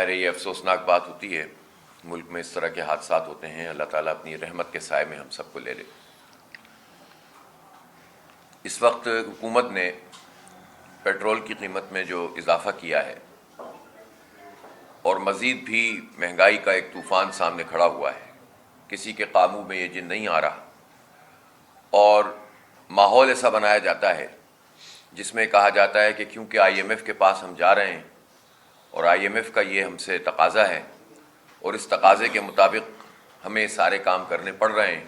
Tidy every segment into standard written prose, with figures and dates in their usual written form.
ظاہر ہے یہ افسوسناک بات ہوتی ہے، ملک میں اس طرح کے حادثات ہوتے ہیں، اللہ تعالیٰ اپنی رحمت کے سائے میں ہم سب کو لے لے۔ اس وقت حکومت نے پیٹرول کی قیمت میں جو اضافہ کیا ہے اور مزید بھی مہنگائی کا ایک طوفان سامنے کھڑا ہوا ہے، کسی کے قابو میں یہ جن نہیں آ رہا، اور ماحول ایسا بنایا جاتا ہے جس میں کہا جاتا ہے کہ کیونکہ آئی ایم ایف کے پاس ہم جا رہے ہیں اور آئی ایم ایف کا یہ ہم سے تقاضا ہے اور اس تقاضے کے مطابق ہمیں سارے کام کرنے پڑ رہے ہیں،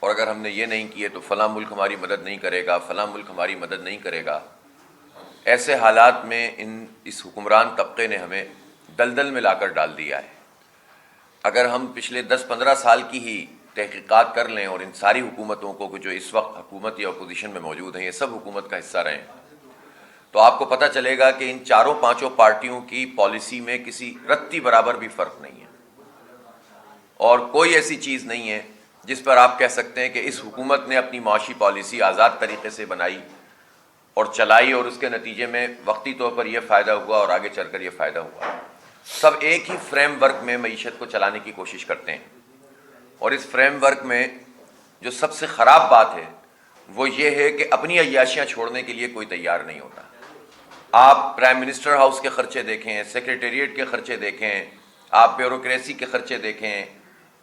اور اگر ہم نے یہ نہیں کیے تو فلاں ملک ہماری مدد نہیں کرے گا، فلاں ملک ہماری مدد نہیں کرے گا۔ ایسے حالات میں اس حکمران طبقے نے ہمیں دلدل میں لا کر ڈال دیا ہے۔ اگر ہم پچھلے 10-15 سال کی ہی تحقیقات کر لیں اور ان ساری حکومتوں کو جو اس وقت حکومت یا اپوزیشن میں موجود ہیں، یہ سب حکومت کا حصہ رہے ہیں، تو آپ کو پتہ چلے گا کہ ان 4-5 پارٹیوں کی پالیسی میں کسی رتی برابر بھی فرق نہیں ہے، اور کوئی ایسی چیز نہیں ہے جس پر آپ کہہ سکتے ہیں کہ اس حکومت نے اپنی معاشی پالیسی آزاد طریقے سے بنائی اور چلائی اور اس کے نتیجے میں وقتی طور پر یہ فائدہ ہوا اور آگے چل کر یہ فائدہ ہوا۔ سب ایک ہی فریم ورک میں معیشت کو چلانے کی کوشش کرتے ہیں، اور اس فریم ورک میں جو سب سے خراب بات ہے وہ یہ ہے کہ اپنی عیاشیاں چھوڑنے کے لیے کوئی تیار نہیں ہوتا۔ آپ پرائم منسٹر ہاؤس کے خرچے دیکھیں، سیکریٹریٹ کے خرچے دیکھیں، آپ بیوروکریسی کے خرچے دیکھیں،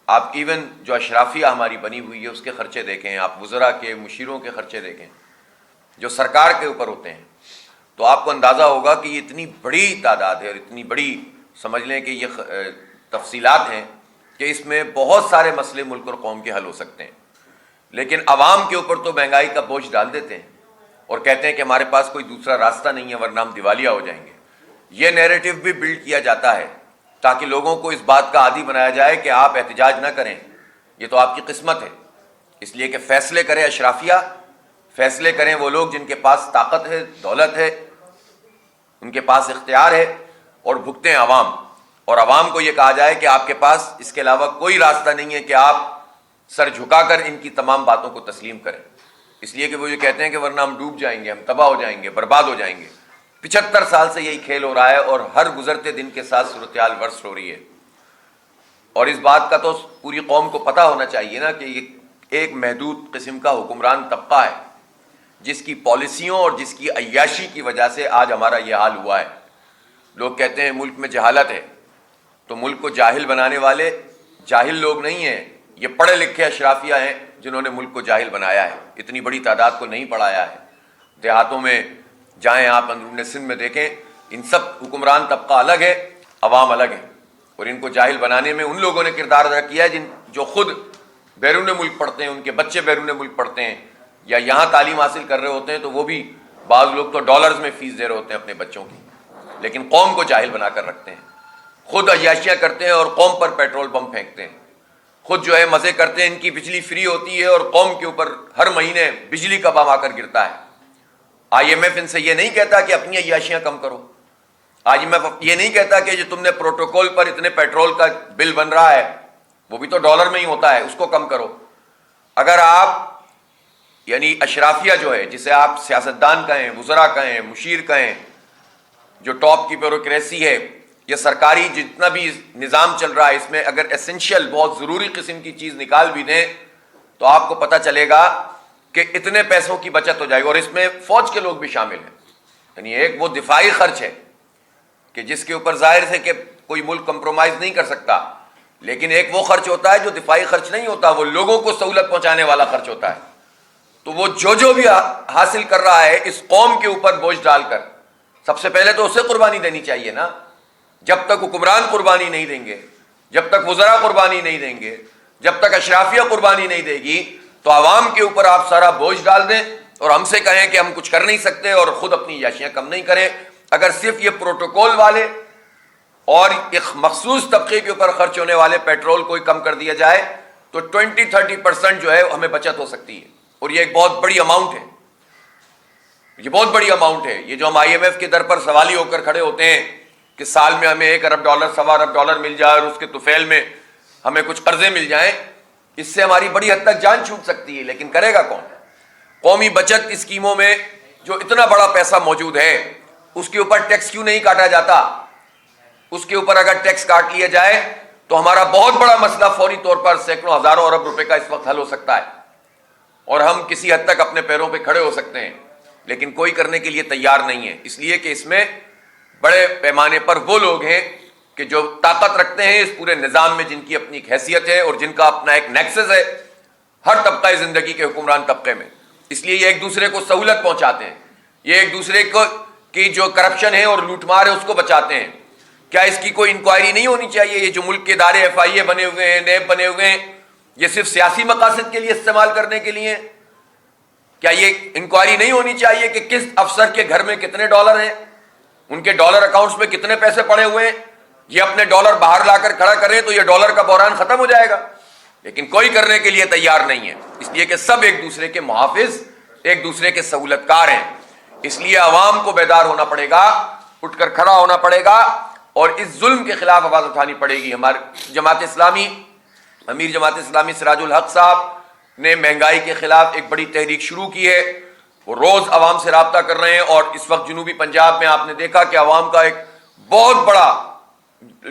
آپ ایون جو اشرافیہ ہماری بنی ہوئی ہے اس کے خرچے دیکھیں، آپ وزراء کے، مشیروں کے خرچے دیکھیں جو سرکار کے اوپر ہوتے ہیں، تو آپ کو اندازہ ہوگا کہ یہ اتنی بڑی تعداد ہے اور اتنی بڑی، سمجھ لیں کہ یہ تفصیلات ہیں کہ اس میں بہت سارے مسئلے ملک اور قوم کے حل ہو سکتے ہیں، لیکن عوام کے اوپر تو مہنگائی کا بوجھ ڈال دیتے ہیں اور کہتے ہیں کہ ہمارے پاس کوئی دوسرا راستہ نہیں ہے ورنہ ہم دیوالیہ ہو جائیں گے۔ یہ نیریٹو بھی بلڈ کیا جاتا ہے تاکہ لوگوں کو اس بات کا عادی بنایا جائے کہ آپ احتجاج نہ کریں، یہ تو آپ کی قسمت ہے، اس لیے کہ فیصلے کرے اشرافیہ، فیصلے کریں وہ لوگ جن کے پاس طاقت ہے، دولت ہے، ان کے پاس اختیار ہے، اور بھگتیں عوام، اور عوام کو یہ کہا جائے کہ آپ کے پاس اس کے علاوہ کوئی راستہ نہیں ہے کہ آپ سر جھکا کر ان کی تمام باتوں کو تسلیم کریں، اس لیے کہ وہ یہ کہتے ہیں کہ ورنہ ہم ڈوب جائیں گے، ہم تباہ ہو جائیں گے، برباد ہو جائیں گے۔ 75 سال سے یہی کھیل ہو رہا ہے اور ہر گزرتے دن کے ساتھ صورتحال ورس ہو رہی ہے، اور اس بات کا تو پوری قوم کو پتہ ہونا چاہیے نا کہ یہ ایک محدود قسم کا حکمران طبقہ ہے جس کی پالیسیوں اور جس کی عیاشی کی وجہ سے آج ہمارا یہ حال ہوا ہے۔ لوگ کہتے ہیں ملک میں جہالت ہے، تو ملک کو جاہل بنانے والے جاہل لوگ نہیں ہیں، یہ پڑھے لکھے اشرافیہ ہیں جنہوں نے ملک کو جاہل بنایا ہے، اتنی بڑی تعداد کو نہیں پڑھایا ہے۔ دیہاتوں میں جائیں آپ، اندرون سندھ میں دیکھیں، ان سب حکمران طبقہ الگ ہے، عوام الگ ہے، اور ان کو جاہل بنانے میں ان لوگوں نے کردار ادا کیا ہے جو خود بیرون ملک پڑھتے ہیں، ان کے بچے بیرون ملک پڑھتے ہیں یا یہاں تعلیم حاصل کر رہے ہوتے ہیں، تو وہ بھی بعض لوگ تو ڈالرز میں فیس دے رہے ہوتے ہیں اپنے بچوں کی، لیکن قوم کو جاہل بنا کر رکھتے ہیں، خود عیاشیاں کرتے ہیں اور قوم پر پیٹرول بم پھینکتے ہیں، خود جو ہے مزے کرتے ہیں، ان کی بجلی فری ہوتی ہے اور قوم کے اوپر ہر مہینے بجلی کا بم آ کر گرتا ہے۔ آئی ایم ایف ان سے یہ نہیں کہتا کہ اپنی عیاشیاں کم کرو، آئی ایم ایف یہ نہیں کہتا کہ جو تم نے پروٹوکول پر اتنے پیٹرول کا بل بن رہا ہے وہ بھی تو ڈالر میں ہی ہوتا ہے، اس کو کم کرو۔ اگر آپ یعنی اشرافیہ جو ہے، جسے آپ سیاستدان کہیں، وزراء کہیں، مشیر کہیں، جو ٹاپ کی بیوروکریسی ہے، یہ سرکاری جتنا بھی نظام چل رہا ہے، اس میں اگر ایسنشیل بہت ضروری قسم کی چیز نکال بھی دیں تو آپ کو پتہ چلے گا کہ اتنے پیسوں کی بچت ہو جائے گی، اور اس میں فوج کے لوگ بھی شامل ہیں۔ یعنی ایک وہ دفاعی خرچ ہے کہ جس کے اوپر ظاہر ہے کہ کوئی ملک کمپرومائز نہیں کر سکتا، لیکن ایک وہ خرچ ہوتا ہے جو دفاعی خرچ نہیں ہوتا، وہ لوگوں کو سہولت پہنچانے والا خرچ ہوتا ہے۔ تو وہ جو بھی حاصل کر رہا ہے اس قوم کے اوپر بوجھ ڈال کر، سب سے پہلے تو اسے قربانی دینی چاہیے نا۔ جب تک حکمران قربانی نہیں دیں گے، جب تک وزراء قربانی نہیں دیں گے، جب تک اشرافیہ قربانی نہیں دے گی، تو عوام کے اوپر آپ سارا بوجھ ڈال دیں اور ہم سے کہیں کہ ہم کچھ کر نہیں سکتے اور خود اپنی عیاشیاں کم نہیں کریں۔ اگر صرف یہ پروٹوکول والے اور ایک مخصوص طبقے کے اوپر خرچ ہونے والے پیٹرول کو کم کر دیا جائے تو 20-30% جو ہے ہمیں بچت ہو سکتی ہے، اور یہ ایک بہت بڑی اماؤنٹ ہے، یہ بہت بڑی اماؤنٹ ہے۔ یہ جو ہم آئی ایم ایف کے در پر سوالی ہو کر کھڑے ہوتے ہیں کہ سال میں ہمیں $1 ارب $1.25 ارب مل جائے اور اس کے طفیل میں ہمیں کچھ قرضے مل جائیں، اس سے ہماری بڑی حد تک جان چھوٹ سکتی ہے، لیکن کرے گا کون؟ قومی بچت اسکیموں میں جو اتنا بڑا پیسہ موجود ہے اس کے اوپر ٹیکس کیوں نہیں کاٹا جاتا؟ اس کے اوپر اگر ٹیکس کاٹ لیا جائے تو ہمارا بہت بڑا مسئلہ فوری طور پر سینکڑوں ہزاروں ارب روپے کا اس وقت حل ہو سکتا ہے اور ہم کسی حد تک اپنے پیروں پہ کھڑے ہو سکتے ہیں، لیکن کوئی کرنے کے لیے تیار نہیں ہے، اس لیے کہ اس میں بڑے پیمانے پر وہ لوگ ہیں کہ جو طاقت رکھتے ہیں اس پورے نظام میں، جن کی اپنی ایک حیثیت ہے اور جن کا اپنا ایک نیکسس ہے ہر طبقہ زندگی کے حکمران طبقے میں، اس لیے یہ ایک دوسرے کو سہولت پہنچاتے ہیں، یہ ایک دوسرے کو کی جو کرپشن ہے اور لوٹ مار ہے اس کو بچاتے ہیں۔ کیا اس کی کوئی انکوائری نہیں ہونی چاہیے؟ یہ جو ملک کے ادارے ایف آئی اے بنے ہوئے ہیں، نیب بنے ہوئے ہیں، یہ صرف سیاسی مقاصد کے لیے استعمال کرنے کے لیے؟ کیا یہ انکوائری نہیں ہونی چاہیے کہ کس افسر کے گھر میں کتنے ڈالر ہیں، ان کے ڈالر اکاؤنٹس میں کتنے پیسے پڑے ہوئے ہیں؟ یہ اپنے ڈالر باہر لا کر کھڑا کریں تو یہ ڈالر کا بحران ختم ہو جائے گا، لیکن کوئی کرنے کے لیے تیار نہیں ہے، اس لیے کہ سب ایک دوسرے کے محافظ، ایک دوسرے کے سہولت کار ہیں۔ اس لیے عوام کو بیدار ہونا پڑے گا، اٹھ کر کھڑا ہونا پڑے گا اور اس ظلم کے خلاف آواز اٹھانی پڑے گی۔ ہمارے جماعت اسلامی، امیر جماعت اسلامی سراج الحق صاحب نے مہنگائی کے خلاف ایک بڑی تحریک شروع کی ہے، وہ روز عوام سے رابطہ کر رہے ہیں، اور اس وقت جنوبی پنجاب میں آپ نے دیکھا کہ عوام کا ایک بہت بڑا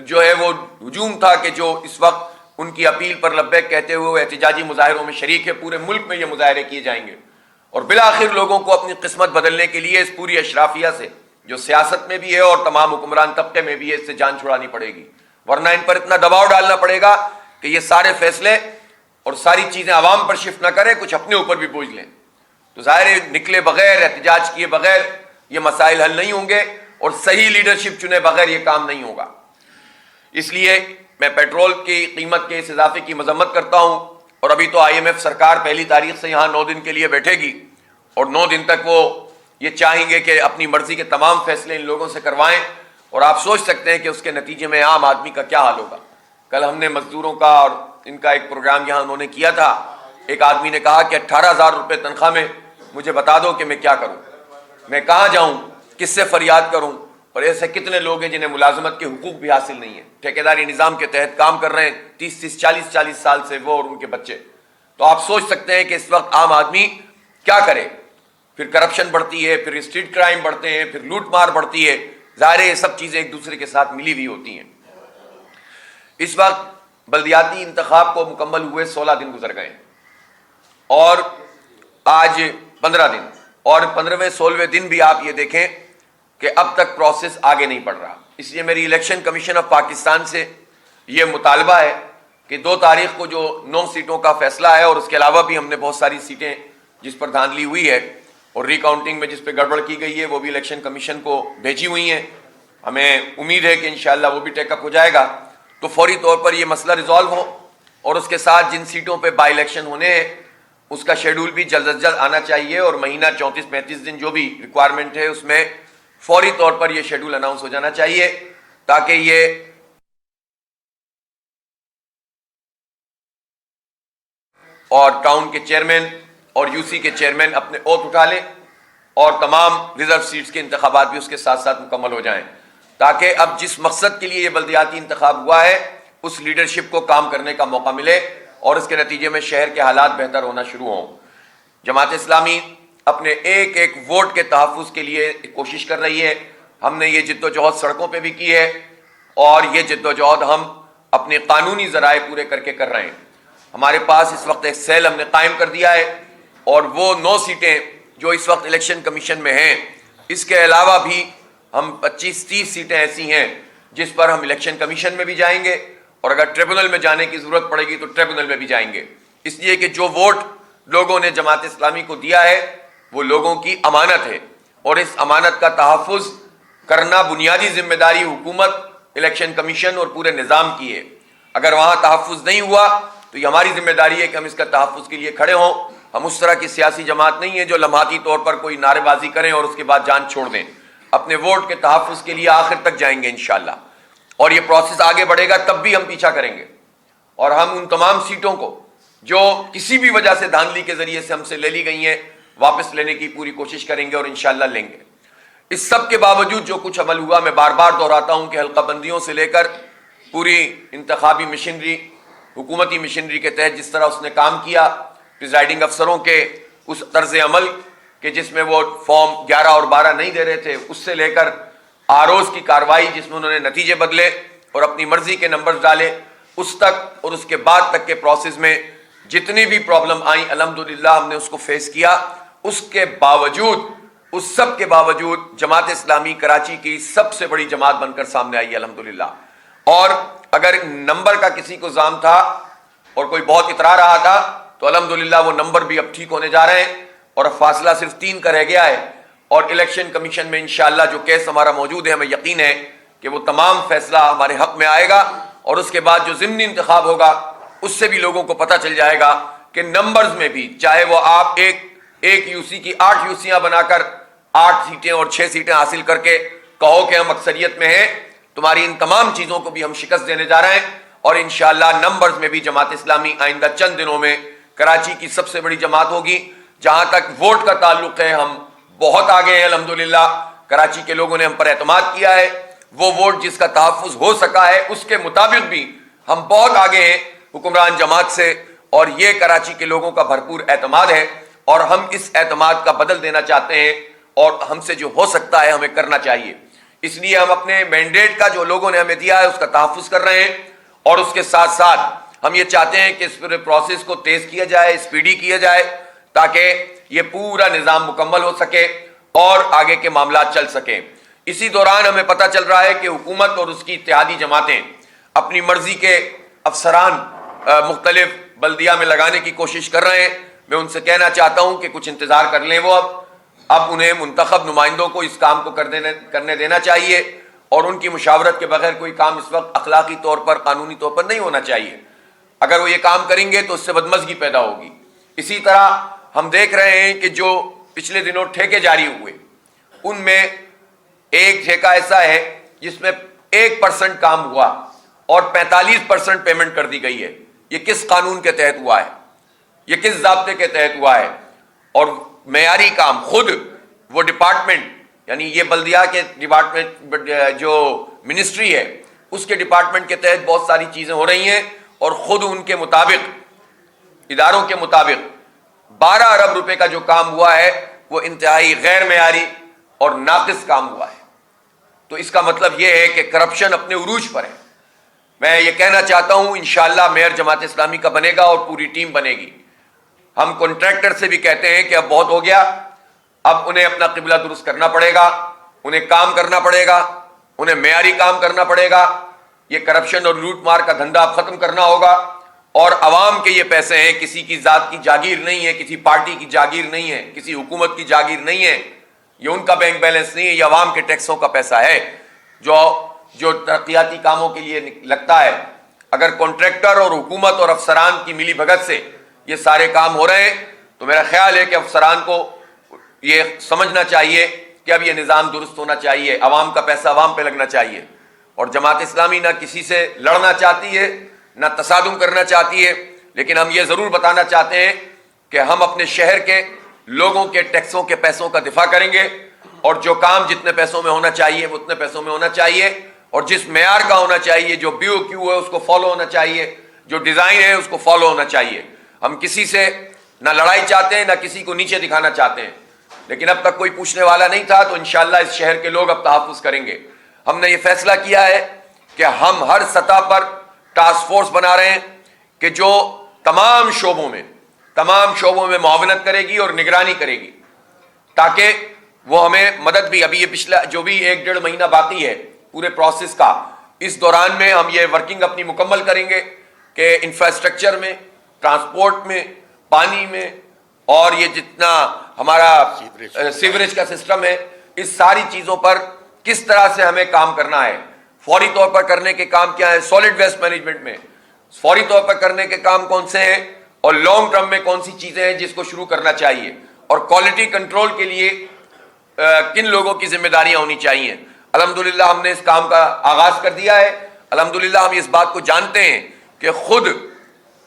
جو ہے وہ ہجوم تھا کہ جو اس وقت ان کی اپیل پر لبیک کہتے ہوئے احتجاجی مظاہروں میں شریک ہے۔ پورے ملک میں یہ مظاہرے کیے جائیں گے اور بالآخر لوگوں کو اپنی قسمت بدلنے کے لیے اس پوری اشرافیہ سے جو سیاست میں بھی ہے اور تمام حکمران طبقے میں بھی ہے، اس سے جان چھڑانی پڑے گی، ورنہ ان پر اتنا دباؤ ڈالنا پڑے گا کہ یہ سارے فیصلے اور ساری چیزیں عوام پر شفٹ نہ کریں، کچھ اپنے اوپر بھی بوجھ لیں، تو ظاہر ہے نکلے بغیر، احتجاج کیے بغیر یہ مسائل حل نہیں ہوں گے اور صحیح لیڈرشپ چنے بغیر یہ کام نہیں ہوگا۔ اس لیے میں پیٹرول کی قیمت کے اس اضافے کی مذمت کرتا ہوں، اور ابھی تو آئی ایم ایف سرکار پہلی تاریخ سے یہاں 9 دن کے لیے بیٹھے گی اور 9 دن تک وہ یہ چاہیں گے کہ اپنی مرضی کے تمام فیصلے ان لوگوں سے کروائیں، اور آپ سوچ سکتے ہیں کہ اس کے نتیجے میں عام آدمی کا کیا حال ہوگا۔ کل ہم نے مزدوروں کا اور ان کا ایک پروگرام یہاں انہوں نے کیا تھا، ایک آدمی نے کہا کہ 18,000 روپے تنخواہ میں مجھے بتا دو کہ میں کیا کروں، میں کہاں جاؤں، کس سے فریاد کروں، اور ایسے کتنے لوگ ہیں جنہیں ملازمت کے حقوق بھی حاصل نہیں ہیں، ٹھیکیداری نظام کے تحت کام کر رہے ہیں 30 40 سال سے وہ اور ان کے بچے۔ تو آپ سوچ سکتے ہیں کہ اس وقت عام آدمی کیا کرے، پھر کرپشن بڑھتی ہے، پھر اسٹریٹ کرائم بڑھتے ہیں، پھر لوٹ مار بڑھتی ہے، ظاہر ہے یہ سب چیزیں ایک دوسرے کے ساتھ ملی ہوئی ہوتی ہیں۔ اس وقت بلدیاتی انتخاب کو مکمل ہوئے 16 دن گزر گئے اور آج 15 دن، اور 15ویں 16ویں دن بھی آپ یہ دیکھیں کہ اب تک پروسیس آگے نہیں بڑھ رہا۔ اس لیے میری الیکشن کمیشن آف پاکستان سے یہ مطالبہ ہے کہ 2 تاریخ کو جو 9 سیٹوں کا فیصلہ ہے، اور اس کے علاوہ بھی ہم نے بہت ساری سیٹیں جس پر دھاندلی ہوئی ہے اور ری کاؤنٹنگ میں جس پہ گڑبڑ کی گئی ہے وہ بھی الیکشن کمیشن کو بھیجی ہوئی ہیں، ہمیں امید ہے کہ انشاءاللہ وہ بھی ٹیک اپ ہو جائے گا، تو فوری طور پر یہ مسئلہ ریزالو ہو، اور اس کے ساتھ جن سیٹوں پہ بائی الیکشن ہونے ہیں اس کا شیڈول بھی جلد از جلد آنا چاہیے، اور مہینہ 34-35 دن جو بھی ریکوائرمنٹ ہے اس میں فوری طور پر یہ شیڈول اناؤنس ہو جانا چاہیے، تاکہ یہ اور ٹاؤن کے چیئرمین اور یو سی کے چیئرمین اپنے اوتھ اٹھا لیں، اور تمام ریزرو سیٹس کے انتخابات بھی اس کے ساتھ ساتھ مکمل ہو جائیں، تاکہ اب جس مقصد کے لیے یہ بلدیاتی انتخاب ہوا ہے اس لیڈرشپ کو کام کرنے کا موقع ملے اور اس کے نتیجے میں شہر کے حالات بہتر ہونا شروع ہوں۔ جماعت اسلامی اپنے ایک ایک ووٹ کے تحفظ کے لیے کوشش کر رہی ہے، ہم نے یہ جد و جہد سڑکوں پہ بھی کی ہے، اور یہ جد و جہد ہم اپنے قانونی ذرائع پورے کر کے کر رہے ہیں۔ ہمارے پاس اس وقت ایک سیل ہم نے قائم کر دیا ہے، اور وہ 9 سیٹیں جو اس وقت الیکشن کمیشن میں ہیں، اس کے علاوہ بھی ہم 25-30 سیٹیں ایسی ہیں جس پر ہم الیکشن کمیشن میں بھی جائیں گے، اور اگر ٹریبونل میں جانے کی ضرورت پڑے گی تو ٹریبونل میں بھی جائیں گے، اس لیے کہ جو ووٹ لوگوں نے جماعت اسلامی کو دیا ہے وہ لوگوں کی امانت ہے، اور اس امانت کا تحفظ کرنا بنیادی ذمہ داری حکومت، الیکشن کمیشن اور پورے نظام کی ہے۔ اگر وہاں تحفظ نہیں ہوا تو یہ ہماری ذمہ داری ہے کہ ہم اس کا تحفظ کے لیے کھڑے ہوں۔ ہم اس طرح کی سیاسی جماعت نہیں ہے جو لمحاتی طور پر کوئی نعرے بازی کریں اور اس کے بعد جان چھوڑ دیں، اپنے ووٹ کے تحفظ کے لیے آخر تک جائیں گے انشاءاللہ، اور یہ پروسیس آگے بڑھے گا تب بھی ہم پیچھا کریں گے، اور ہم ان تمام سیٹوں کو جو کسی بھی وجہ سے دھاندلی کے ذریعے سے ہم سے لے لی گئی ہیں واپس لینے کی پوری کوشش کریں گے، اور انشاءاللہ لیں گے۔ اس سب کے باوجود جو کچھ عمل ہوا، میں بار بار دہراتا ہوں کہ حلقہ بندیوں سے لے کر پوری انتخابی مشینری، حکومتی مشینری کے تحت جس طرح اس نے کام کیا، پریزائڈنگ افسروں کے اس طرز عمل کہ جس میں وہ فارم 11 اور 12 نہیں دے رہے تھے، اس سے لے کر ROs کی کاروائی جس میں انہوں نے نتیجے بدلے اور اپنی مرضی کے نمبرز ڈالے، اس تک اور اس کے بعد تک کے پروسیس میں جتنی بھی پرابلم آئیں الحمدللہ ہم نے اس کو فیس کیا. اس کے باوجود، اس سب کے باوجود جماعت اسلامی کراچی کی سب سے بڑی جماعت بن کر سامنے آئی الحمدللہ. اور اگر نمبر کا کسی کو زام تھا اور کوئی بہت اترا رہا تھا تو الحمدللہ وہ نمبر بھی اب ٹھیک ہونے جا رہے ہیں اور اب فاصلہ صرف 3 کا رہ گیا ہے. اور الیکشن کمیشن میں انشاءاللہ جو کیس ہمارا موجود ہے، ہمیں یقین ہے کہ وہ تمام فیصلہ ہمارے حق میں آئے گا. اور اس کے بعد جو ضمنی انتخاب ہوگا اس سے بھی لوگوں کو پتہ چل جائے گا کہ نمبرز میں بھی، چاہے وہ آپ ایک UC کی 8 UCیاں بنا کر 8 سیٹیں اور 6 سیٹیں حاصل کر کے کہو کہ ہم اکثریت میں ہیں، تمہاری ان تمام چیزوں کو بھی ہم شکست دینے جا رہے ہیں. اور انشاءاللہ نمبرز میں بھی جماعت اسلامی آئندہ چند دنوں میں کراچی کی سب سے بڑی جماعت ہوگی. جہاں تک ووٹ کا تعلق ہے ہم بہت آگے ہیں الحمدللہ. کراچی کے لوگوں نے ہم پر اعتماد کیا ہے، وہ ووٹ جس کا تحفظ ہو سکا ہے اس کے مطابق بھی ہم بہت آگے ہیں حکمران جماعت سے. اور یہ کراچی کے لوگوں کا بھرپور اعتماد ہے اور ہم اس اعتماد کا بدل دینا چاہتے ہیں اور ہم سے جو ہو سکتا ہے ہمیں کرنا چاہیے. اس لیے ہم اپنے مینڈیٹ کا جو لوگوں نے ہمیں دیا ہے اس کا تحفظ کر رہے ہیں. اور اس کے ساتھ ساتھ ہم یہ چاہتے ہیں کہ اس پورے پروسیس کو تیز کیا جائے، اسپیڈی کیا جائے، تاکہ یہ پورا نظام مکمل ہو سکے اور آگے کے معاملات چل سکیں. اسی دوران ہمیں پتہ چل رہا ہے کہ حکومت اور اس کی اتحادی جماعتیں اپنی مرضی کے افسران مختلف بلدیہ میں لگانے کی کوشش کر رہے ہیں. میں ان سے کہنا چاہتا ہوں کہ کچھ انتظار کر لیں. وہ اب انہیں منتخب نمائندوں کو اس کام کو کرنے دینا چاہیے اور ان کی مشاورت کے بغیر کوئی کام اس وقت اخلاقی طور پر، قانونی طور پر نہیں ہونا چاہیے. اگر وہ یہ کام کریں گے تو اس سے بدمزگی پیدا ہوگی. اسی طرح ہم دیکھ رہے ہیں کہ جو پچھلے دنوں ٹھیکے جاری ہوئے ان میں ایک ٹھیکہ ایسا ہے جس میں 1% کام ہوا اور 45% پیمنٹ کر دی گئی ہے. یہ کس قانون کے تحت ہوا ہے؟ یہ کس ضابطے کے تحت ہوا ہے؟ اور معیاری کام خود وہ ڈپارٹمنٹ، یعنی یہ بلدیہ کے ڈپارٹمنٹ جو منسٹری ہے اس کے ڈپارٹمنٹ کے تحت بہت ساری چیزیں ہو رہی ہیں اور خود ان کے مطابق، اداروں کے مطابق 12 ارب روپے کا جو کام ہوا ہے وہ انتہائی غیر معیاری اور ناقص کام ہوا ہے. تو اس کا مطلب یہ ہے کہ کرپشن اپنے عروج پر ہے. میں یہ کہنا چاہتا ہوں انشاءاللہ میئر جماعت اسلامی کا بنے گا اور پوری ٹیم بنے گی. ہم کنٹریکٹر سے بھی کہتے ہیں کہ اب بہت ہو گیا، اب انہیں اپنا قبلہ درست کرنا پڑے گا، انہیں کام کرنا پڑے گا، انہیں معیاری کام کرنا پڑے گا. یہ کرپشن اور لوٹ مار کا دھندا اب ختم کرنا ہوگا. اور عوام کے یہ پیسے ہیں، کسی کی ذات کی جاگیر نہیں ہے، کسی پارٹی کی جاگیر نہیں ہے، کسی حکومت کی جاگیر نہیں ہے. یہ ان کا بینک بیلنس نہیں ہے، یہ عوام کے ٹیکسوں کا پیسہ ہے جو ترقیاتی کاموں کے لیے لگتا ہے. اگر کانٹریکٹر اور حکومت اور افسران کی ملی بھگت سے یہ سارے کام ہو رہے ہیں تو میرا خیال ہے کہ افسران کو یہ سمجھنا چاہیے کہ اب یہ نظام درست ہونا چاہیے، عوام کا پیسہ عوام پہ لگنا چاہیے. اور جماعت اسلامی نہ کسی سے لڑنا چاہتی ہے، نہ تصادم کرنا چاہتی ہے، لیکن ہم یہ ضرور بتانا چاہتے ہیں کہ ہم اپنے شہر کے لوگوں کے ٹیکسوں کے پیسوں کا دفاع کریں گے اور جو کام جتنے پیسوں میں ہونا چاہیے وہ اتنے پیسوں میں ہونا چاہیے اور جس معیار کا ہونا چاہیے، جو BOQ ہے اس کو فالو ہونا چاہیے، جو ڈیزائن ہے اس کو فالو ہونا چاہیے. ہم کسی سے نہ لڑائی چاہتے ہیں، نہ کسی کو نیچے دکھانا چاہتے ہیں، لیکن اب تک کوئی پوچھنے والا نہیں تھا تو انشاءاللہ اس شہر کے لوگ اب تحفظ کریں گے. ہم نے یہ فیصلہ کیا ہے کہ ہم ہر سطح پر ٹاسک فورس بنا رہے ہیں کہ جو تمام شعبوں میں معاونت کرے گی اور نگرانی کرے گی تاکہ وہ ہمیں مدد بھی. ابھی یہ پچھلا جو بھی 1-1.5 مہینہ باقی ہے پورے پروسیس کا، اس دوران میں ہم یہ ورکنگ اپنی مکمل کریں گے کہ انفراسٹرکچر میں، ٹرانسپورٹ میں، پانی میں اور یہ جتنا ہمارا سیوریج کا سسٹم ہے، اس ساری چیزوں پر کس طرح سے ہمیں کام کرنا ہے. فوری طور پر کرنے کے کام کیا ہے، سالڈ ویسٹ مینجمنٹ میں فوری طور پر کرنے کے کام کون سے ہیں اور لانگ ٹرم میں کون سی چیزیں ہیں جس کو شروع کرنا چاہیے اور کوالٹی کنٹرول کے لیے کن لوگوں کی ذمہ داریاں ہونی چاہیے. الحمدللہ ہم نے اس کام کا آغاز کر دیا ہے. الحمدللہ ہم اس بات کو جانتے ہیں کہ خود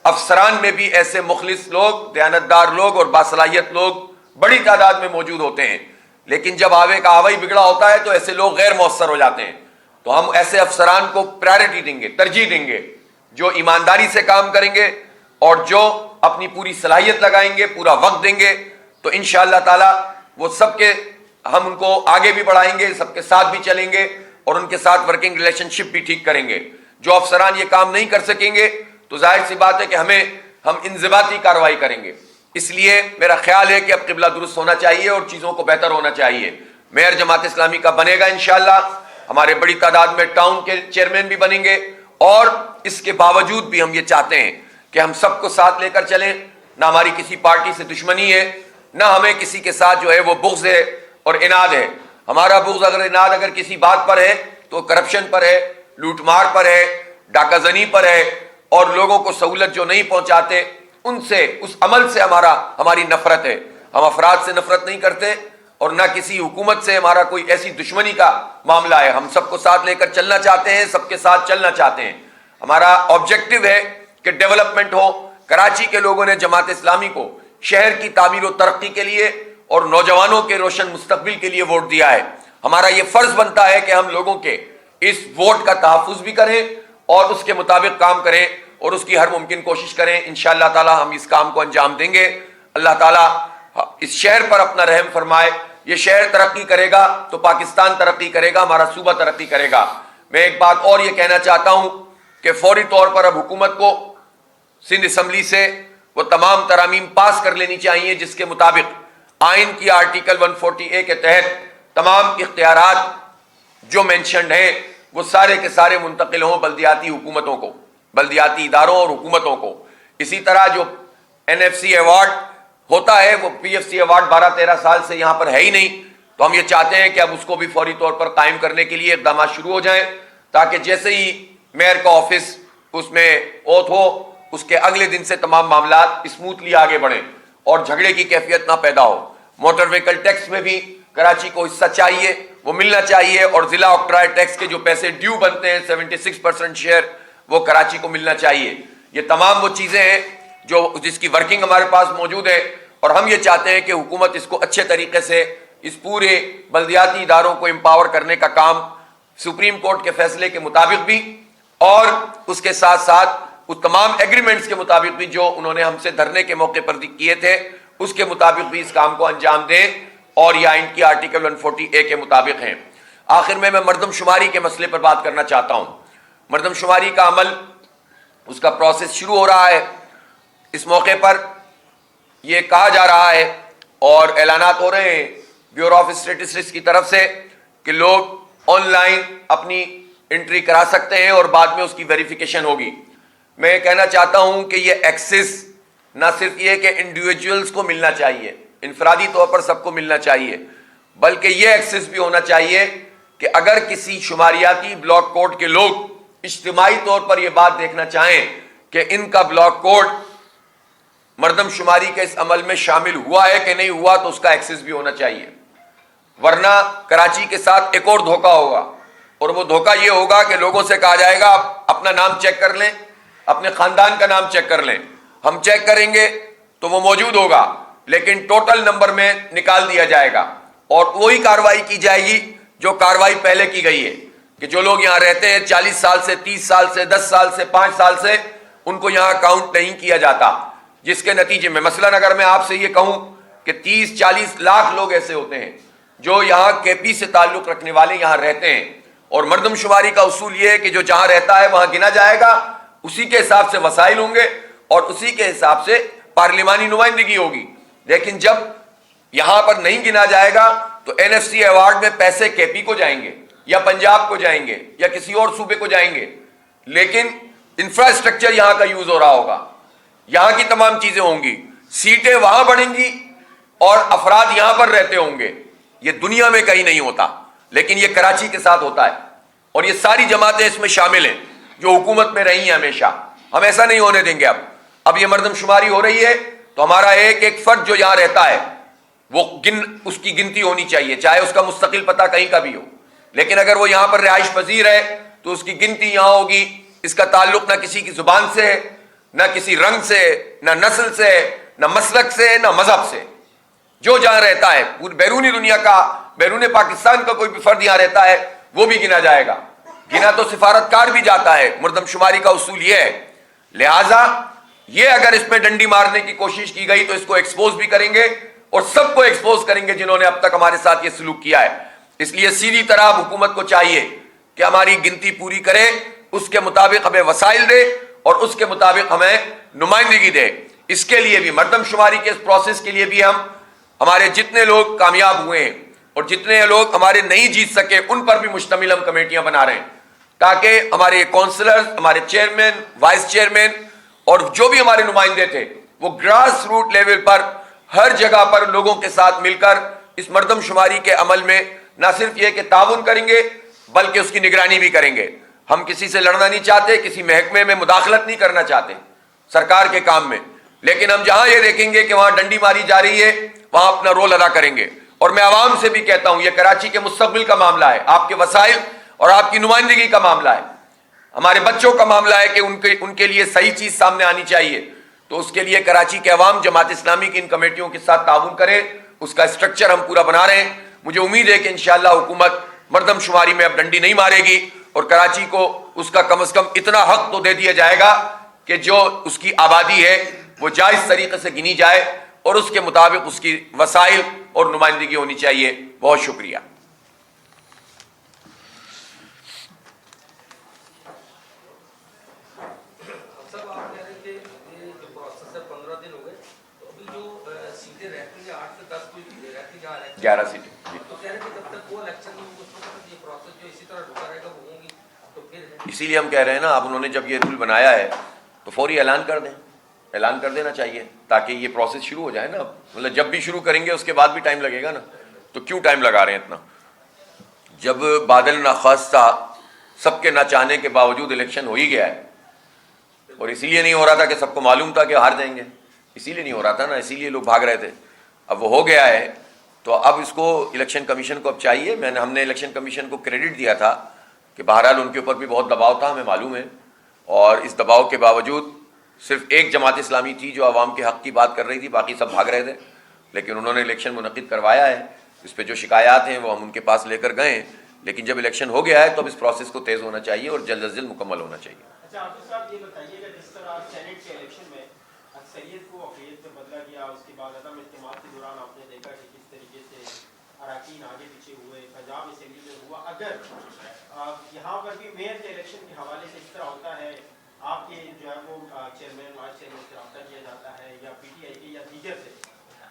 افسران میں بھی ایسے مخلص لوگ، دیانتدار لوگ اور باصلاحیت لوگ بڑی تعداد میں موجود ہوتے ہیں، لیکن جب آوے کا آوا ہی بگڑا ہوتا ہے تو ایسے لوگ غیر مؤثر ہو جاتے ہیں. تو ہم ایسے افسران کو پرائرٹی دیں گے، ترجیح دیں گے جو ایمانداری سے کام کریں گے اور جو اپنی پوری صلاحیت لگائیں گے، پورا وقت دیں گے. تو انشاءاللہ تعالی وہ سب کے ہم ان کو آگے بھی بڑھائیں گے، سب کے ساتھ بھی چلیں گے اور ان کے ساتھ ورکنگ ریلیشن شپ بھی ٹھیک کریں گے۔ جو افسران یہ کام نہیں کر سکیں گے تو ظاہر سی بات ہے کہ ہم انضباطی کارروائی کریں گے۔ اس لیے میرا خیال ہے کہ اب قبلہ درست ہونا چاہیے اور چیزوں کو بہتر ہونا چاہیے۔ میئر جماعت اسلامی کا بنے گا انشاءاللہ، ہمارے بڑی تعداد میں ٹاؤن کے چیئرمین بھی بنیں گے، اور اس کے باوجود بھی ہم یہ چاہتے ہیں کہ ہم سب کو ساتھ لے کر چلیں۔ نہ ہماری کسی پارٹی سے دشمنی ہے، نہ ہمیں کسی کے ساتھ جو ہے وہ بغض ہے اور اناد ہے۔ ہمارا بغض اناد اگر کسی بات پر ہے تو کرپشن پر ہے، لوٹ مار پر ہے، ڈاکہ زنی پر ہے، اور لوگوں کو سہولت جو نہیں پہنچاتے ان سے، اس عمل سے ہماری نفرت ہے۔ ہم افراد سے نفرت نہیں کرتے اور نہ کسی حکومت سے ہمارا کوئی ایسی دشمنی کا معاملہ ہے۔ ہم سب کو ساتھ لے کر چلنا چاہتے ہیں، سب کے ساتھ چلنا چاہتے ہیں۔ ہمارا آبجیکٹو ہے کہ ڈیولپمنٹ ہو۔ کراچی کے لوگوں نے جماعت اسلامی کو شہر کی تعمیر و ترقی کے لیے اور نوجوانوں کے روشن مستقبل کے لیے ووٹ دیا ہے۔ ہمارا یہ فرض بنتا ہے کہ ہم لوگوں کے اس ووٹ کا تحفظ بھی کریں اور اس کے مطابق کام کریں اور اس کی ہر ممکن کوشش کریں۔ انشاءاللہ تعالی ہم اس کام کو انجام دیں گے۔ اللہ تعالی اس شہر پر اپنا رحم فرمائے۔ یہ شہر ترقی کرے گا تو پاکستان ترقی کرے گا، ہمارا صوبہ ترقی کرے گا۔ میں ایک بات اور یہ کہنا چاہتا ہوں کہ فوری طور پر اب حکومت کو سندھ اسمبلی سے وہ تمام ترامیم پاس کر لینی چاہیے جس کے مطابق آئین کی آرٹیکل 140A کے تحت تمام اختیارات جو مینشنڈ ہیں وہ سارے کے سارے منتقل ہوں بلدیاتی حکومتوں کو، بلدیاتی اداروں اور حکومتوں کو۔ اسی طرح جو NFC ایوارڈ ہوتا ہے، وہ PFC ایوارڈ 12-13 سال سے یہاں پر ہے ہی نہیں، تو ہم یہ چاہتے ہیں کہ اب اس کو بھی فوری طور پر قائم کرنے کے لیے اقدامات شروع ہو جائیں، تاکہ جیسے ہی میئر کا آفس اس میں اوتھ ہو اس کے اگلے دن سے تمام معاملات اسموتھلی آگے بڑھیں اور جھگڑے کی کیفیت نہ پیدا ہو۔ موٹر وہیکل ٹیکس میں بھی کراچی کو حصہ چاہیے، وہ ملنا چاہیے، اور ضلع آبکرائے ٹیکس کے جو پیسے ڈیو بنتے ہیں 76% شیئر، وہ کراچی کو ملنا چاہیے۔ یہ تمام وہ چیزیں ہیں جس کی ورکنگ ہمارے پاس موجود ہے، اور ہم یہ چاہتے ہیں کہ حکومت اس کو اچھے طریقے سے اس پورے بلدیاتی اداروں کو امپاور کرنے کا کام سپریم کورٹ کے فیصلے کے مطابق بھی اور اس کے ساتھ ساتھ اس تمام ایگریمنٹس کے مطابق بھی جو انہوں نے ہم سے دھرنے کے موقع پر کیے تھے اس کے مطابق بھی اس کام کو انجام دیں، اور یہ آئین کی آرٹیکل 140A کے مطابق ہیں۔ آخر میں مردم شماری کے مسئلے پر بات کرنا چاہتا ہوں۔ مردم شماری کا عمل، اس کا پروسیس شروع ہو رہا ہے۔ اس موقع پر یہ کہا جا رہا ہے اور اعلانات ہو رہے ہیں بیورو آف اسٹیٹسٹکس کی طرف سے کہ لوگ آن لائن اپنی انٹری کرا سکتے ہیں اور بعد میں اس کی ویریفیکیشن ہوگی۔ میں کہنا چاہتا ہوں کہ یہ ایکسس نہ صرف یہ کہ انڈیویجولز کو ملنا چاہیے، انفرادی طور پر سب کو ملنا چاہیے، بلکہ یہ ایکسس بھی ہونا چاہیے کہ اگر کسی شماریاتی بلاک کوڈ کے لوگ اجتماعی طور پر یہ بات دیکھنا چاہیں کہ ان کا بلاک کوڈ مردم شماری کے اس عمل میں شامل ہوا ہے کہ نہیں ہوا، تو اس کا ایکسس بھی ہونا چاہیے۔ ورنہ کراچی کے ساتھ ایک اور دھوکہ ہوگا، اور وہ دھوکہ یہ ہوگا کہ لوگوں سے کہا جائے گا آپ اپنا نام چیک کر لیں، اپنے خاندان کا نام چیک کر لیں۔ ہم چیک کریں گے تو وہ موجود ہوگا، لیکن ٹوٹل نمبر میں نکال دیا جائے گا، اور وہی کارروائی کی جائے گی جو کارروائی پہلے کی گئی ہے کہ جو لوگ یہاں رہتے ہیں 40 سال سے، 30 سال سے، 10 سال سے، 5 سال سے، ان کو یہاں کاؤنٹ نہیں کیا جاتا، جس کے نتیجے میں مثلاً اگر میں آپ سے یہ کہوں کہ 30-40 لاکھ لوگ ایسے ہوتے ہیں جو یہاں KP سے تعلق رکھنے والے یہاں رہتے ہیں، اور مردم شماری کا اصول یہ ہے کہ جو جہاں رہتا ہے وہاں گنا جائے گا، اسی کے حساب سے وسائل ہوں گے اور اسی کے حساب سے پارلیمانی نمائندگی ہوگی۔ لیکن جب یہاں پر نہیں گنا جائے گا تو NFC ایوارڈ میں پیسے KP کو جائیں گے یا پنجاب کو جائیں گے یا کسی اور صوبے کو جائیں گے، لیکن انفراسٹرکچر یہاں کا یوز ہو رہا ہوگا، یہاں کی تمام چیزیں ہوں گی، سیٹیں وہاں بڑھیں گی اور افراد یہاں پر رہتے ہوں گے۔ یہ دنیا میں کہیں نہیں ہوتا، لیکن یہ کراچی کے ساتھ ہوتا ہے، اور یہ ساری جماعتیں اس میں شامل ہیں جو حکومت میں رہی ہیں ہمیشہ۔ ہم ایسا نہیں ہونے دیں گے۔ اب یہ مردم شماری ہو رہی ہے تو ہمارا ایک ایک فرد جو یہاں رہتا ہے وہ اس کی گنتی ہونی چاہیے، چاہے اس کا مستقل پتہ کہیں کا بھی ہو، لیکن اگر وہ یہاں پر رہائش پذیر ہے تو اس کی گنتی یہاں ہوگی۔ اس کا تعلق نہ کسی کی زبان سے ہے، نہ کسی رنگ سے، نہ نسل سے، نہ مسلک سے، نہ مذہب سے۔ جو جہاں رہتا ہے بیرونی دنیا کا، بیرون پاکستان کا کوئی بھی فرد یہاں رہتا ہے وہ بھی گنا جائے گا۔ گنا تو سفارتکار بھی جاتا ہے۔ مردم شماری کا اصول یہ ہے، لہٰذا یہ اگر اس میں ڈنڈی مارنے کی کوشش کی گئی تو اس کو ایکسپوز بھی کریں گے اور سب کو ایکسپوز کریں گے جنہوں نے اب تک ہمارے ساتھ یہ سلوک کیا ہے. اس لیے سیدھی طرح حکومت کو چاہیے کہ ہماری گنتی پوری کرے, اس کے مطابق ہمیں وسائل دے اور اس کے مطابق ہمیں نمائندگی دے. اس کے لیے بھی مردم شماری کے اس پروسیس کے لیے بھی ہمارے جتنے لوگ کامیاب ہوئے ہیں اور جتنے لوگ ہمارے نہیں جیت سکے ان پر بھی مشتمل ہم کمیٹیاں بنا رہے ہیں, تاکہ ہمارے کونسلر, ہمارے چیئرمین, وائس چیئرمین اور جو بھی ہمارے نمائندے تھے وہ گراس روٹ لیول پر ہر جگہ پر لوگوں کے ساتھ مل کر اس مردم شماری کے عمل میں نہ صرف یہ کہ تعاون کریں گے بلکہ اس کی نگرانی بھی کریں گے. ہم کسی سے لڑنا نہیں چاہتے, کسی محکمے میں مداخلت نہیں کرنا چاہتے سرکار کے کام میں, لیکن ہم جہاں یہ دیکھیں گے کہ وہاں ڈنڈی ماری جا رہی ہے وہاں اپنا رول ادا کریں گے. اور میں عوام سے بھی کہتا ہوں, یہ کراچی کے مستقبل کا معاملہ ہے, آپ کے وسائل اور آپ کی نمائندگی کا معاملہ ہے, ہمارے بچوں کا معاملہ ہے کہ ان کے لیے صحیح چیز سامنے آنی چاہیے. تو اس کے لیے کراچی کے عوام جماعت اسلامی کی ان کمیٹیوں کے ساتھ تعاون کرے, اس کا اسٹرکچر ہم پورا بنا رہے ہیں. مجھے امید ہے کہ انشاءاللہ حکومت مردم شماری میں اب ڈنڈی نہیں مارے گی اور کراچی کو اس کا کم از کم اتنا حق تو دے دیا جائے گا کہ جو اس کی آبادی ہے وہ جائز طریقے سے گنی جائے اور اس کے مطابق اس کی وسائل اور نمائندگی ہونی چاہیے. بہت شکریہ. گیارہ سیٹیں اسی لیے ہم کہہ رہے ہیں نا, اب انہوں نے جب یہ رول بنایا ہے تو فوری اعلان کر دیں, اعلان کر دینا چاہیے تاکہ یہ پروسیس شروع ہو جائے نا. مطلب جب بھی شروع کریں گے اس کے بعد بھی ٹائم لگے گا نا, تو کیوں ٹائم لگا رہے ہیں اتنا. جب بادل ناخواستہ سب کے نہ چاہنے کے باوجود الیکشن ہو ہی گیا ہے, اور اسی لیے نہیں ہو رہا تھا کہ سب کو معلوم تھا کہ ہار جائیں گے, اسی لیے نہیں ہو رہا تھا نا, اسی لیے لوگ بھاگ رہے تھے. اب وہ ہو گیا ہے تو اب اس کو الیکشن کمیشن کو اب چاہیے. ہم نے الیکشن کمیشن کو کریڈٹ دیا تھا کہ بہرحال ان کے اوپر بھی بہت دباؤ تھا, ہمیں معلوم ہے, اور اس دباؤ کے باوجود صرف ایک جماعت اسلامی تھی جو عوام کے حق کی بات کر رہی تھی, باقی سب بھاگ رہے تھے. لیکن انہوں نے الیکشن منعقد کروایا ہے, اس پہ جو شکایات ہیں وہ ہم ان کے پاس لے کر گئے ہیں, لیکن جب الیکشن ہو گیا ہے تو اب اس پروسیس کو تیز ہونا چاہیے اور جلد از جلد مکمل ہونا چاہیے. اچھا عاطف صاحب یہ بتائیے کہ جس طرح سینٹ کے الیکشن میں اکثریت کو اقلیت میں بدلا گیا, اس کے بعد عدم اعتماد کے دوران آپ نے دیکھا کہ کس طریقے سے اراکین آگے پیچھے ہوئے, پنجاب اسمبلی میں ہوا. اگر یہاں پر بھی میئر کے الیکشن کے حوالے سے اس طرح ہوتا ہے, آپ کے جو ہے وہ چیئرمین وائس چیئرمین سے رابطہ کیا جاتا ہے یا پی ٹی آئی کے یا دیگر سے,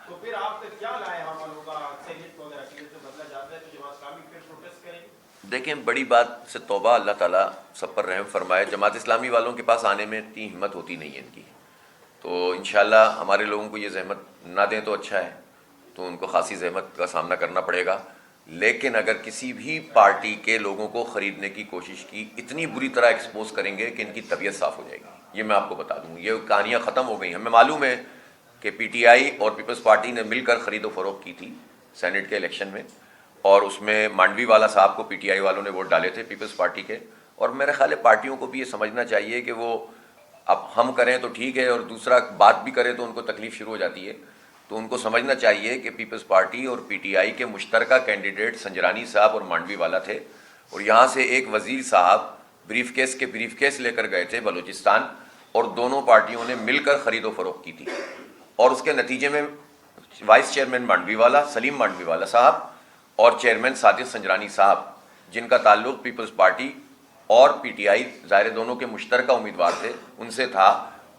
تو پھر آپ کا کیا لائے عمل ہوگا؟ اکثریت کو اگر اقلیت میں بدلا جاتا ہے تو جماعت اسلامی پھر پروٹیسٹ کرے گی؟ دیکھیں, بڑی بات سے توبہ, اللہ تعالیٰ سب پر رحم فرمائے. جماعت اسلامی والوں کے پاس آنے میں اتنی ہمت ہوتی نہیں ہے ان کی, تو انشاءاللہ ہمارے لوگوں کو یہ زحمت نہ دیں تو اچھا ہے, تو ان کو خاصی زحمت کا سامنا کرنا پڑے گا. لیکن اگر کسی بھی پارٹی کے لوگوں کو خریدنے کی کوشش کی, اتنی بری طرح ایکسپوز کریں گے کہ ان کی طبیعت صاف ہو جائے گی. یہ میں آپ کو بتا دوں, یہ کہانیاں ختم ہو گئی. ہمیں معلوم ہے کہ پی ٹی آئی اور پیپلز پارٹی نے مل کر خرید و فروخت کی تھی سینٹ کے الیکشن میں, اور اس میں مانڈوی والا صاحب کو پی ٹی آئی والوں نے ووٹ ڈالے تھے پیپلز پارٹی کے. اور میرے خیال ہے پارٹیوں کو بھی یہ سمجھنا چاہیے کہ وہ اب ہم کریں تو ٹھیک ہے, اور دوسرا بات بھی کرے تو ان کو تکلیف شروع ہو جاتی ہے. تو ان کو سمجھنا چاہیے کہ پیپلز پارٹی اور پی ٹی آئی کے مشترکہ کینڈیڈیٹ سنجرانی صاحب اور مانڈوی والا تھے, اور یہاں سے ایک وزیر صاحب بریف کیس لے کر گئے تھے بلوچستان, اور دونوں پارٹیوں نے مل کر خرید و فروخت کی تھی. اور اس کے نتیجے میں وائس چیئرمین مانڈوی والا سلیم مانڈوی والا صاحب اور چیئرمین صادق سنجرانی صاحب, جن کا تعلق پیپلز پارٹی اور پی ٹی آئی ظاہر دونوں کے مشترکہ امیدوار تھے ان سے تھا,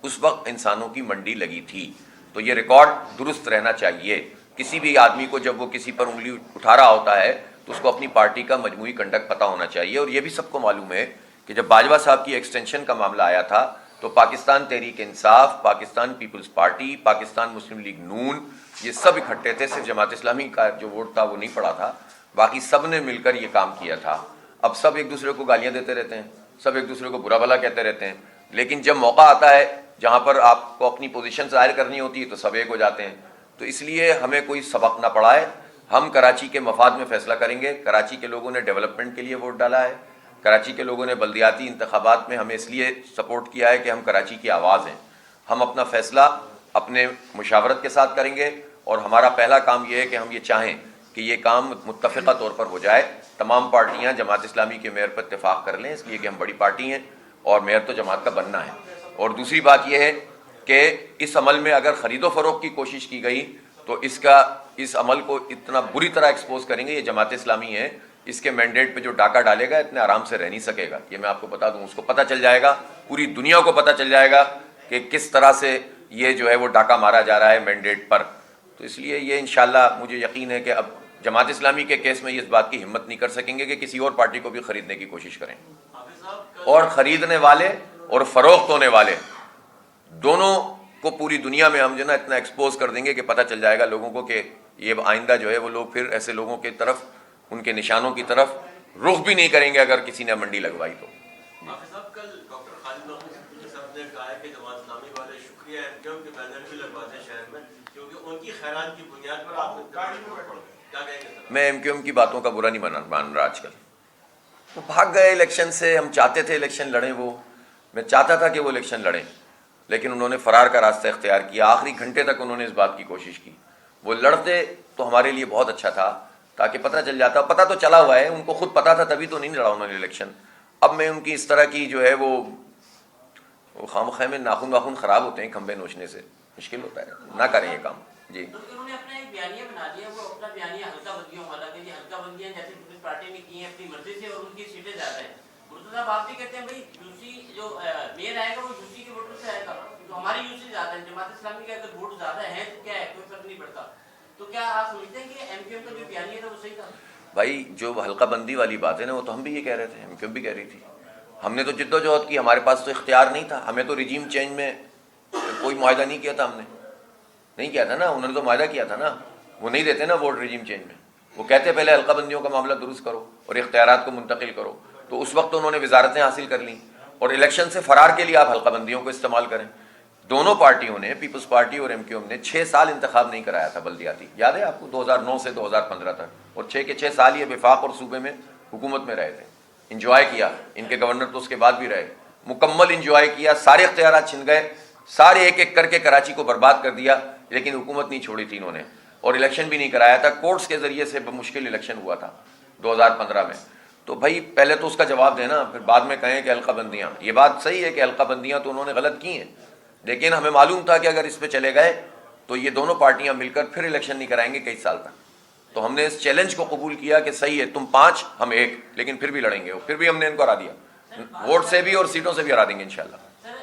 اس وقت انسانوں کی منڈی لگی تھی. تو یہ ریکارڈ درست رہنا چاہیے. کسی بھی آدمی کو جب وہ کسی پر انگلی اٹھا رہا ہوتا ہے تو اس کو اپنی پارٹی کا مجموعی کنڈکٹ پتہ ہونا چاہیے. اور یہ بھی سب کو معلوم ہے کہ جب باجوہ صاحب کی ایکسٹینشن کا معاملہ آیا تھا تو پاکستان تحریک انصاف, پاکستان پیپلز پارٹی, پاکستان مسلم لیگ نون, یہ سب اکٹھے تھے. صرف جماعت اسلامی کا جو ووٹ تھا وہ نہیں پڑا تھا, باقی سب نے مل کر یہ کام کیا تھا. اب سب ایک دوسرے کو گالیاں دیتے رہتے ہیں, سب ایک دوسرے کو برا بھلا کہتے رہتے ہیں, لیکن جب موقع آتا ہے جہاں پر آپ کو اپنی پوزیشن ظاہر کرنی ہوتی ہے تو سب ایک ہو جاتے ہیں. تو اس لیے ہمیں کوئی سبق نہ پڑھائے, ہم کراچی کے مفاد میں فیصلہ کریں گے. کراچی کے لوگوں نے ڈیولپمنٹ کے لیے ووٹ ڈالا ہے, کراچی کے لوگوں نے بلدیاتی انتخابات میں ہمیں اس لیے سپورٹ کیا ہے کہ ہم کراچی کی آواز ہیں. ہم اپنا فیصلہ اپنے مشاورت کے ساتھ کریں گے, اور ہمارا پہلا کام یہ ہے کہ ہم یہ چاہیں کہ یہ کام متفقہ طور پر ہو جائے. تمام پارٹیاں جماعت اسلامی کے میئر پر اتفاق کر لیں, اس لیے کہ ہم بڑی پارٹی ہیں اور میئر تو جماعت کا بننا ہے. اور دوسری بات یہ ہے کہ اس عمل میں اگر خرید و فروخت کی کوشش کی گئی تو اس عمل کو اتنا بری طرح ایکسپوز کریں گے. یہ جماعت اسلامی ہے, اس کے مینڈیٹ پہ جو ڈاکہ ڈالے گا اتنے آرام سے رہ نہیں سکے گا. یہ میں آپ کو بتا دوں, اس کو پتہ چل جائے گا, پوری دنیا کو پتہ چل جائے گا کہ کس طرح سے یہ جو ہے وہ ڈاکہ مارا جا رہا ہے مینڈیٹ پر. تو اس لیے یہ انشاءاللہ مجھے یقین ہے کہ اب جماعت اسلامی کے کیس میں یہ اس بات کی ہمت نہیں کر سکیں گے کہ کسی اور پارٹی کو بھی خریدنے کی کوشش کریں. اور خریدنے والے اور فروخت ہونے والے دونوں کو پوری دنیا میں ہم جو نا اتنا ایکسپوز کر دیں گے کہ پتہ چل جائے گا لوگوں کو کہ یہ آئندہ جو ہے وہ لوگ پھر ایسے لوگوں کی طرف, ان کے نشانوں کی طرف رخ بھی نہیں کریں گے اگر کسی نے منڈی لگوائی تو. کل ڈاکٹر خالد محمود صاحب نے کہا کہ جماعت اسلامی والے شکریہ MQM کے بینر بھی لگواتے ہیں شہر میں کیونکہ ان کی خیرات کی بنیاد پر آپ کیا کہیں گے؟ میں MQM کی باتوں کا برا نہیں مان رہا. آج کل وہ بھاگ گئے الیکشن سے. ہم چاہتے تھے الیکشن لڑیں, میں چاہتا تھا کہ وہ الیکشن لڑیں, لیکن انہوں نے فرار کا راستہ اختیار کیا. آخری گھنٹے تک انہوں نے اس بات کی کوشش کی. وہ لڑتے تو ہمارے لیے بہت اچھا تھا تاکہ پتہ چل جاتا. پتہ تو چلا ہوا ہے, ان کو خود پتہ تھا, تبھی تو نہیں لڑا انہوں نے الیکشن. اب میں ان کی اس طرح کی جو ہے وہ خامخواہ میں ناخن خراب ہوتے ہیں کھمبے نوچنے سے, مشکل ہوتا ہے, نہ کریں یہ کام. جی انہوں نے اپنا ایک بیانیہ بنا دیا, وہ اپنا بیانیہ حلقہ بندیوں والا کہ یہ حلقہ بندیاں جیسے پیپلز پارٹی نے کی ہیں اپنی مرضی سے اور ان کی سیٹیں زیادہ ہیں. مرتضی صاحب آپ بھی کہتے ہیں بھائی یوسی جو میئر آئے گا وہ یوسی کے ووٹر سے آئے گا, تو ہماری یوسی زیادہ ہے. جماعت اسلامی کے اگر ووٹ زیادہ ہیں تو کیا ہے, کوئی فرق نہیں پڑتا. تو کیا آپ سمجھتے ہیں کہ MQM کا جو بیانیہ تھا وہ صحیح تھا؟ بھائی جو حلقہ بندی والی بات ہے نا, وہ تو ہم بھی یہ کہہ رہے تھے, MQM بھی کہہ رہی تھی. ہم نے تو جد و جہد کی, ہمارے پاس تو اختیار نہیں تھا. ہمیں تو رجیم چینج میں کوئی معاہدہ نہیں کیا تھا, ہم نے نہیں کیا تھا نا. انہوں نے تو معاہدہ کیا تھا نا, وہ نہیں دیتے نا ووٹ رجیم چینج میں. وہ کہتے پہلے حلقہ بندیوں کا معاملہ درست کرو اور اختیارات کو منتقل کرو. تو اس وقت انہوں نے وزارتیں حاصل کر لیں, اور الیکشن سے فرار کے لیے آپ حلقہ بندیوں کو استعمال کریں. دونوں پارٹیوں نے, پیپلز پارٹی اور MQM نے 6 سال انتخاب نہیں کرایا تھا بلدیاتی, یاد ہے آپ کو, 2009 سے 2015 تک. اور 6 کے 6 سال یہ وفاق اور صوبے میں حکومت میں رہے تھے. انجوائے کیا, ان کے گورنر تو اس کے بعد بھی رہے, مکمل انجوائے کیا. سارے اختیارات چھن گئے, سارے ایک ایک کر کے کراچی کو برباد کر دیا, لیکن حکومت نہیں چھوڑی تھی انہوں نے, اور الیکشن بھی نہیں کرایا تھا. کورٹس کے ذریعے سے بمشکل الیکشن ہوا تھا 2015 میں. تو بھائی پہلے تو اس کا جواب دینا, پھر بعد میں کہیں کہ حلقہ بندیاں. یہ بات صحیح ہے کہ حلقہ بندیاں تو انہوں نے غلط کی ہیں, لیکن ہمیں معلوم تھا کہ اگر اس پہ چلے گئے تو یہ دونوں پارٹیاں مل کر پھر الیکشن نہیں کرائیں گے کئی سال تک. تو ہم نے اس چیلنج کو قبول کیا کہ صحیح ہے, تم 5 ہم 1, لیکن پھر بھی لڑیں گے. پھر بھی ہم نے ان کو ہرا دیا, ووٹ سے بھی اور سیٹوں سے بھی ہرا دیں گے انشاءاللہ. سر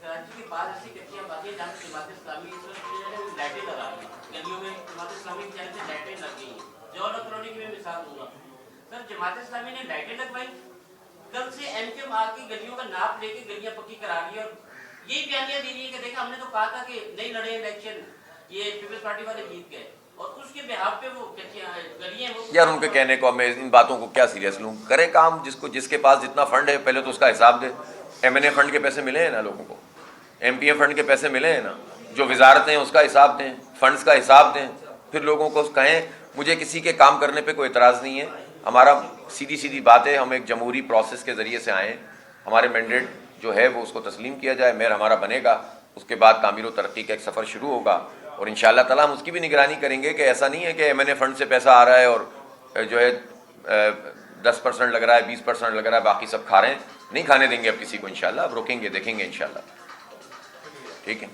کراچی کے بعد ایسی کچیاں باتیں جہاں جماعت اسلامی لائٹیں لگا رہی ہیں, گلیوں میں جماعت اسلامی کی جانب سے لائٹیں لگ گئی ہیں. جوہر کالونی کی میں مثال دوں گا, سر جماعت اسلامی نے لائٹیں لگوائی, کل سے MQM آ کے گلیوں کا ناپ لے کے گلیاں پکی کرا رہی ہے, اور یہی بیانیہ دے رہی ہے کہ دیکھا ہم نے تو کہا تھا کہ نہیں لڑے الیکشن, یہ پیپلز پارٹی والے جیت گئے, اور اس کے بہاف پہ وہ گلیاں وہ. یار ان کے کہنے کو میں ان باتوں کو کیا سیریس لوں. کرے کام, جس کے پاس جتنا فنڈ ہے پہلے تو اس کا حساب دے. MNA فنڈ کے پیسے ملے ہیں نا لوگوں کو, MPA فنڈ کے پیسے ملے ہیں نا, جو وزارتیں اس کا حساب دیں, فنڈز کا حساب دیں, پھر لوگوں کو کہیں. مجھے کسی کے کام کرنے پہ کوئی اعتراض نہیں ہے. ہمارا سیدھی بات ہے, ہم ایک جمہوری پروسیس کے ذریعے سے آئے ہیں. ہمارے مینڈیٹ جو ہے وہ اس کو تسلیم کیا جائے, میئر ہمارا بنے گا, اس کے بعد تعمیر و ترقی کا ایک سفر شروع ہوگا, اور انشاءاللہ تعالیٰ ہم اس کی بھی نگرانی کریں گے کہ ایسا نہیں ہے کہ MNA فنڈ سے پیسہ آ رہا ہے اور جو ہے 10% لگ رہا ہے, 20% لگ رہا ہے, باقی سب کھا رہے ہیں. نہیں کھانے دیں گے اب کسی کو انشاءاللہ, اب روکیں گے, دیکھیں گے انشاءاللہ. ٹھیک ہے.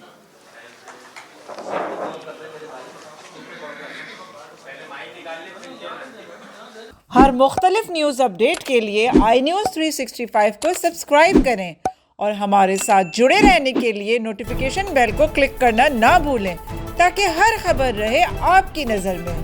ہر مختلف نیوز اپڈیٹ کے لیے iNews 365 کو سبسکرائب کریں اور ہمارے ساتھ جڑے رہنے کے لیے نوٹیفیکیشن بیل کو کلک کرنا نہ بھولیں تاکہ ہر خبر رہے آپ کی نظر میں.